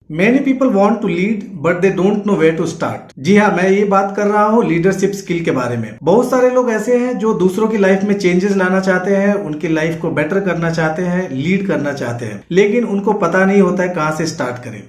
Many people want to lead but they don't know where to start. जी हाँ, मैं ये बात कर रहा हूँ लीडरशिप स्किल के बारे में। बहुत सारे लोग ऐसे हैं जो दूसरों की लाइफ में चेंजेस लाना चाहते हैं, उनकी लाइफ को बेटर करना चाहते हैं, लीड करना चाहते हैं, लेकिन उनको पता नहीं होता है कहाँ से स्टार्ट करें।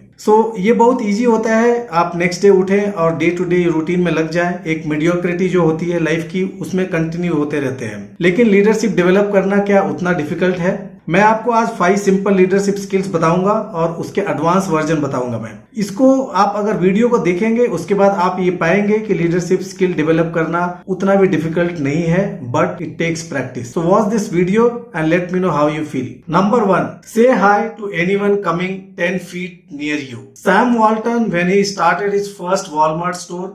ये बहुत इजी होता है, आप नेक्स्ट डे उठें और डे टू डे रूटीन में लग जाएं। एक मीडियोक्रिटी जो होती है लाइफ की, उसमें कंटिन्यू होते रहते हैं। लेकिन लीडरशिप डेवलप करना क्या उतना डिफिकल्ट है? मैं आपको आज 5 सिंपल लीडरशिप स्किल्स बताऊंगा और उसके एडवांस वर्जन बताऊंगा। मैं इसको आप अगर वीडियो को देखेंगे उसके बाद आप ये पाएंगे कि लीडरशिप स्किल डेवलप करना उतना भी डिफिकल्ट नहीं है, but it takes practice. So watch this video and let me know how you feel. Number 1, say hi to anyone coming 10 feet near you. Sam Walton when he started his first Walmart store,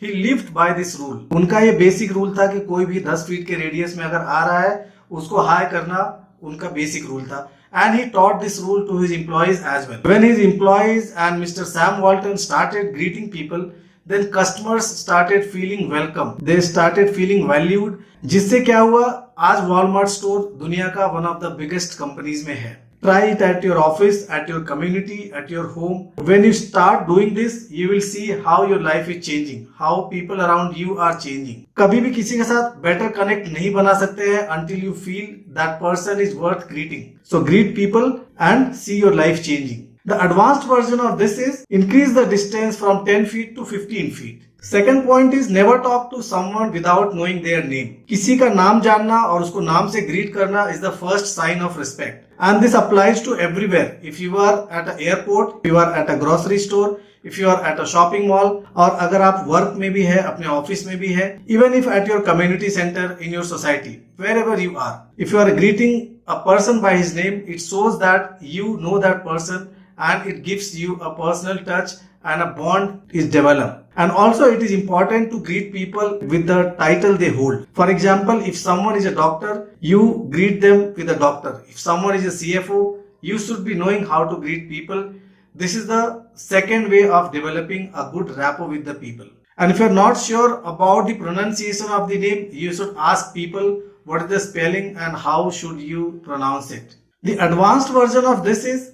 he lived by this rule। उनका ये basic rule था कि कोई भी 10 feet के radius में अगर आ रहा है उसको हाई करना उनका बेसिक रूल था। And he taught this rule to his employees as well. When his employees and Mr. Sam Walton started greeting people, then customers started feeling welcome. They started feeling valued. जिससे क्या हुआ, आज Walmart store दुनिया का one of the biggest companies में है। Try it at your office, at your community, at your home. When you start doing this, you will see how your life is changing, how people around you are changing. कभी भी किसी के साथ better connect नहीं बना सकते हैं until you feel that person is worth greeting. So greet people and see your life changing. The advanced version of this is increase the distance from 10 feet to 15 feet. Second point is never talk to someone without knowing their name. किसी का नाम जानना और उसको नाम से greet करना is the first sign of respect. And this applies to everywhere. If you are at an airport, if you are at a grocery store, if you are at a shopping mall, और अगर आप work में भी है, अपने office में भी है, even if at your community center, in your society, wherever you are, if you are greeting a person by his name, it shows that you know that person and it gives you a personal touch and a bond is developed. And also it is important to greet people with the title they hold. For example, if someone is a doctor, you greet them with a doctor. If someone is a CFO, you should be knowing how to greet people. This is the second way of developing a good rapport with the people. And if you're not sure about the pronunciation of the name, you should ask people what is the spelling and how should you pronounce it. The advanced version of this is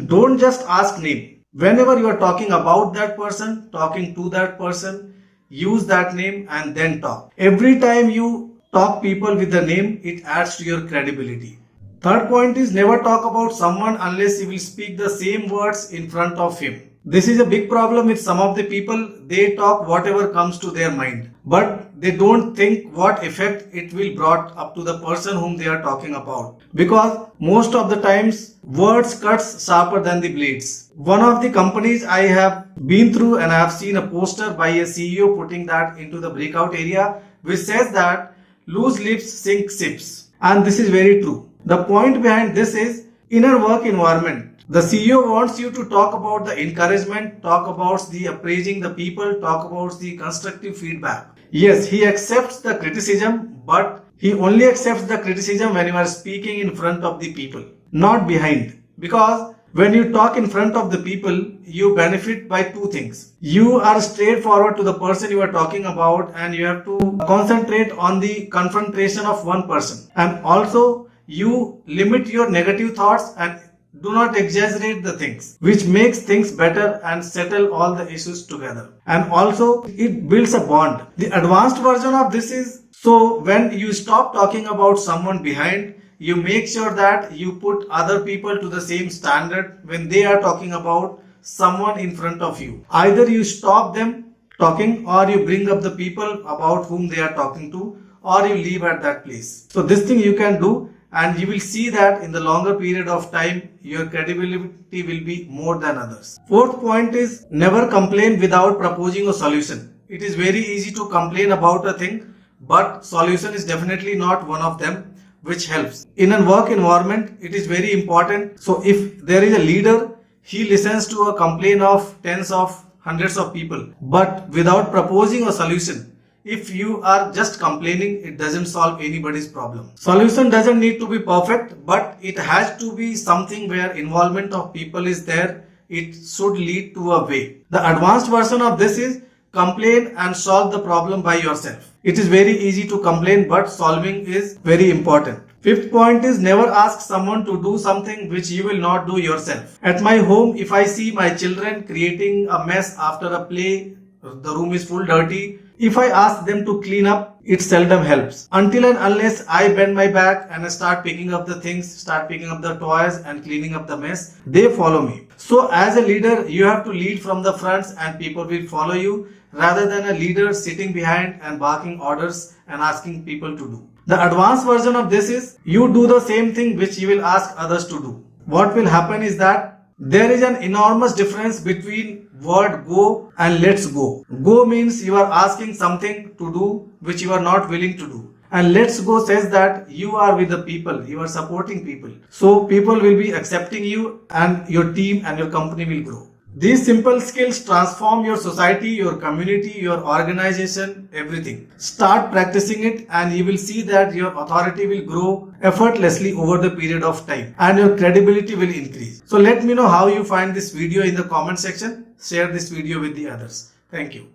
don't just ask name. Whenever you are talking about that person, talking to that person, use that name and then talk. Every time you talk people with the name, it adds to your credibility. Third point is never talk about someone unless you will speak the same words in front of him. This is a big problem with some of the people. They talk whatever comes to their mind, but they don't think what effect it will brought up to the person whom they are talking about. Because most of the times words cuts sharper than the blades. One of the companies I have been through and I have seen a poster by a CEO putting that into the breakout area which says that loose lips sink ships. And this is very true. The point behind this is inner work environment. The CEO wants you to talk about the encouragement, talk about the appraising the people, talk about the constructive feedback. Yes, he accepts the criticism, but he only accepts the criticism when you are speaking in front of the people, not behind. Because when you talk in front of the people, you benefit by 2 things. You are straightforward to the person you are talking about and you have to concentrate on the confrontation of one person. And also, you limit your negative thoughts and do not exaggerate the things, which makes things better and settle all the issues together. And also it builds a bond. The advanced version of this is, so when you stop talking about someone behind, you make sure that you put other people to the same standard when they are talking about someone in front of you. Either you stop them talking or you bring up the people about whom they are talking to, or you leave at that place. So this thing you can do, and you will see that in the longer period of time, your credibility will be more than others. Fourth point is never complain without proposing a solution. It is very easy to complain about a thing, but solution is definitely not one of them which helps. In a work environment, it is very important. So if there is a leader, he listens to a complaint of tens of hundreds of people, but without proposing a solution. If you are just complaining, it doesn't solve anybody's problem. Solution doesn't need to be perfect, but it has to be something where involvement of people is there. It should lead to a way. The advanced version of this is complain and solve the problem by yourself. It is very easy to complain, but solving is very important. Fifth point is never ask someone to do something which you will not do yourself. At my home, if I see my children creating a mess after a play, the room is full dirty. If I ask them to clean up, it seldom helps. Until and unless I bend my back and I start picking up the things, start picking up the toys and cleaning up the mess, they follow me. So as a leader, you have to lead from the front and people will follow you, rather than a leader sitting behind and barking orders and asking people to do. The advanced version of this is you do the same thing which you will ask others to do. What will happen is that there is an enormous difference between word go and let's go. Go means you are asking something to do which you are not willing to do. And let's go says that you are with the people, you are supporting people. So people will be accepting you and your team and your company will grow. These simple skills transform your society, your community, your organization, everything. Start practicing it and you will see that your authority will grow effortlessly over the period of time and your credibility will increase. So let me know how you find this video in the comment section. Share this video with the others. Thank you.